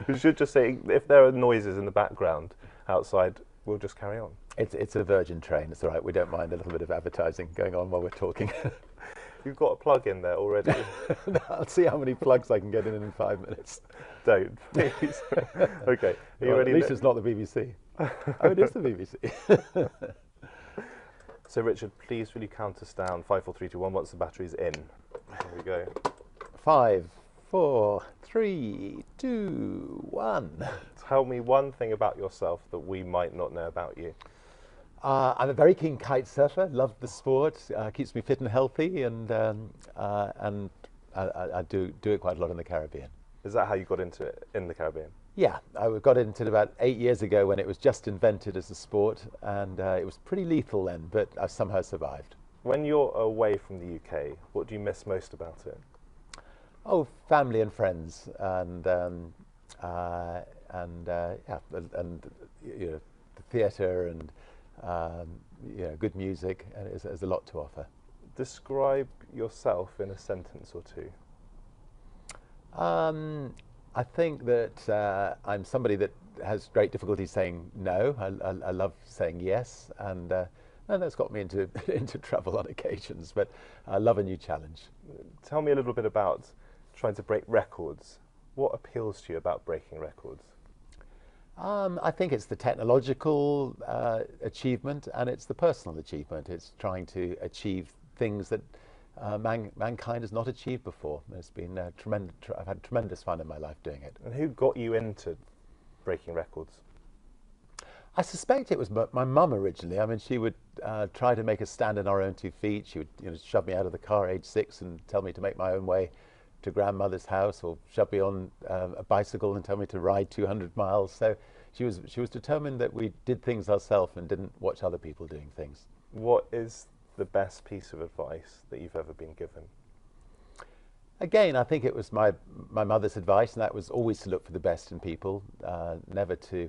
You should just say, if there are noises in the background outside, we'll just carry on. It's a Virgin train. It's all right. We don't mind a little bit of advertising going on while we're talking. You've got a plug in there already. I'll see how many plugs I can get in 5 minutes. Don't, please. Okay, are you Well, ready? at least it's not the BBC. Oh, it is the BBC. So, Richard, please will you count us down? 5, 4, 3, 2, 1. Once the battery's in. Here we go. 5, 4, 3, 2, 1. Tell me one thing about yourself that we might not know about you. I'm a very keen kite surfer. Love the sport. Keeps me fit and healthy, and I do it quite a lot in the Caribbean. Is that how you got into it in the Caribbean? Yeah, I got into it about 8 years ago when it was just invented as a sport, and it was pretty lethal then, but I've somehow survived. When you're away from the UK, what do you miss most about it? Oh, family and friends, and yeah, and you know, the theatre and you know, good music, and there's a lot to offer. Describe yourself in a sentence or two. I think that I'm somebody that has great difficulty saying no. I love saying yes, and that's got me into into trouble on occasions. But I love a new challenge. Tell me a little bit about trying to break records. What appeals to you about breaking records? I think it's the technological achievement, and it's the personal achievement. It's trying to achieve things that mankind has not achieved before. There's been tremendous. I've had tremendous fun in my life doing it. And who got you into breaking records? I suspect it was my mum originally. I mean, she would try to make us stand on our own 2 feet. She would, shove me out of the car age 6 and tell me to make my own way to grandmother's house, or shove me on a bicycle and tell me to ride 200 miles. So she was determined that we did things ourselves and didn't watch other people doing things. What is the best piece of advice that you've ever been given? Again, I think it was my mother's advice, and that was always to look for the best in people, never to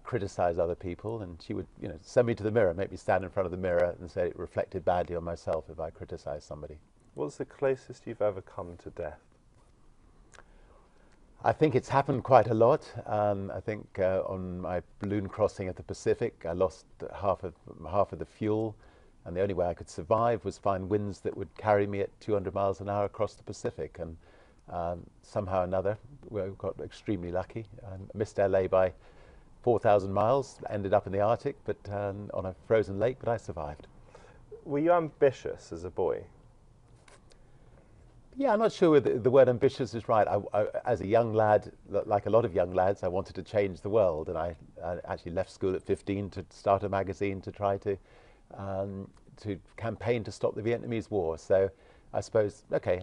criticize other people. And she would, send me to the mirror, make me stand in front of the mirror and say it reflected badly on myself if I criticized somebody. What's the closest you've ever come to death? I think it's happened quite a lot. I think on my balloon crossing at the Pacific, I lost half of the fuel, and the only way I could survive was find winds that would carry me at 200 miles an hour across the Pacific. And somehow or another, we got extremely lucky. I missed LA by 4,000 miles, ended up in the Arctic, but on a frozen lake, but I survived. Were you ambitious as a boy? Yeah, I'm not sure whether the word ambitious is right. As a young lad, like a lot of young lads, I wanted to change the world, and I actually left school at 15 to start a magazine to try to campaign to stop the Vietnamese War. So I suppose, okay,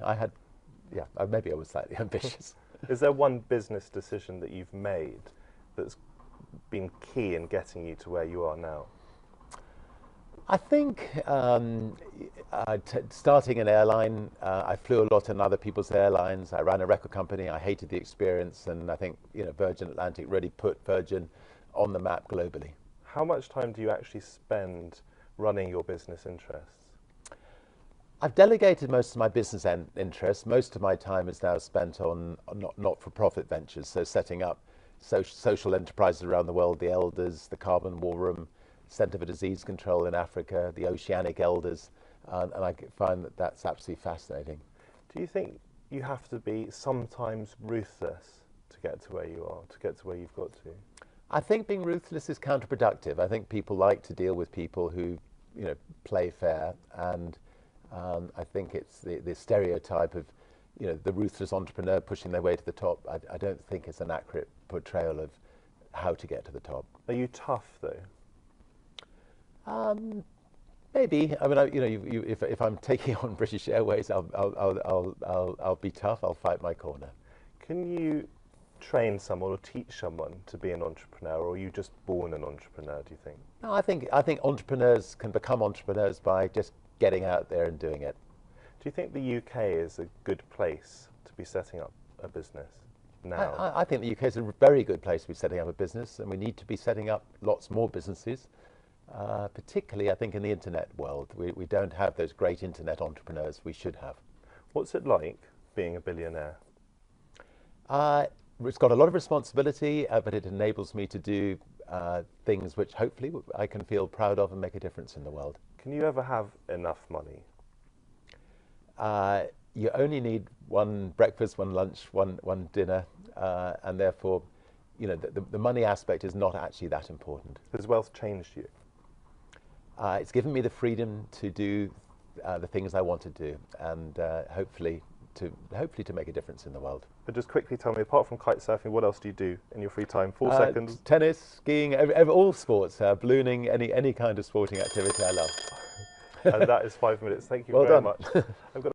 maybe I was slightly ambitious. Is there one business decision that you've made that's been key in getting you to where you are now? I think starting an airline, I flew a lot in other people's airlines. I ran a record company. I hated the experience, and I think Virgin Atlantic really put Virgin on the map globally. How much time do you actually spend running your business interests? I've delegated most of my business interests. Most of my time is now spent on not-for-profit ventures, so setting up social enterprises around the world, the Elders, the Carbon War Room, Centre for Disease Control in Africa, the Oceanic Elders, and I find that that's absolutely fascinating. Do you think you have to be sometimes ruthless to get to where you are, to get to where you've got to? I think being ruthless is counterproductive. I think people like to deal with people who, play fair, and I think it's the stereotype of, the ruthless entrepreneur pushing their way to the top. I don't think it's an accurate portrayal of how to get to the top. Are you tough though? Maybe. I mean, if I'm taking on British Airways, I'll be tough. I'll fight my corner. Can you train someone or teach someone to be an entrepreneur, or are you just born an entrepreneur, do you think? No, I think entrepreneurs can become entrepreneurs by just getting out there and doing it. Do you think the UK is a good place to be setting up a business now? I think the UK is a very good place to be setting up a business, and we need to be setting up lots more businesses. Particularly, I think, in the internet world. We don't have those great internet entrepreneurs we should have. What's it like being a billionaire? it's got a lot of responsibility, but it enables me to do things which hopefully I can feel proud of and make a difference in the world. Can you ever have enough money? You only need one breakfast, one lunch, one dinner, and therefore, you know, the money aspect is not actually that important. Has wealth changed you? It's given me the freedom to do the things I want to do, and hopefully to make a difference in the world. But just quickly tell me, apart from kite surfing, what else do you do in your free time? 4 seconds. Tennis, skiing, all sports, ballooning, any kind of sporting activity I love. And that is 5 minutes. Thank you Well very done. much. I've got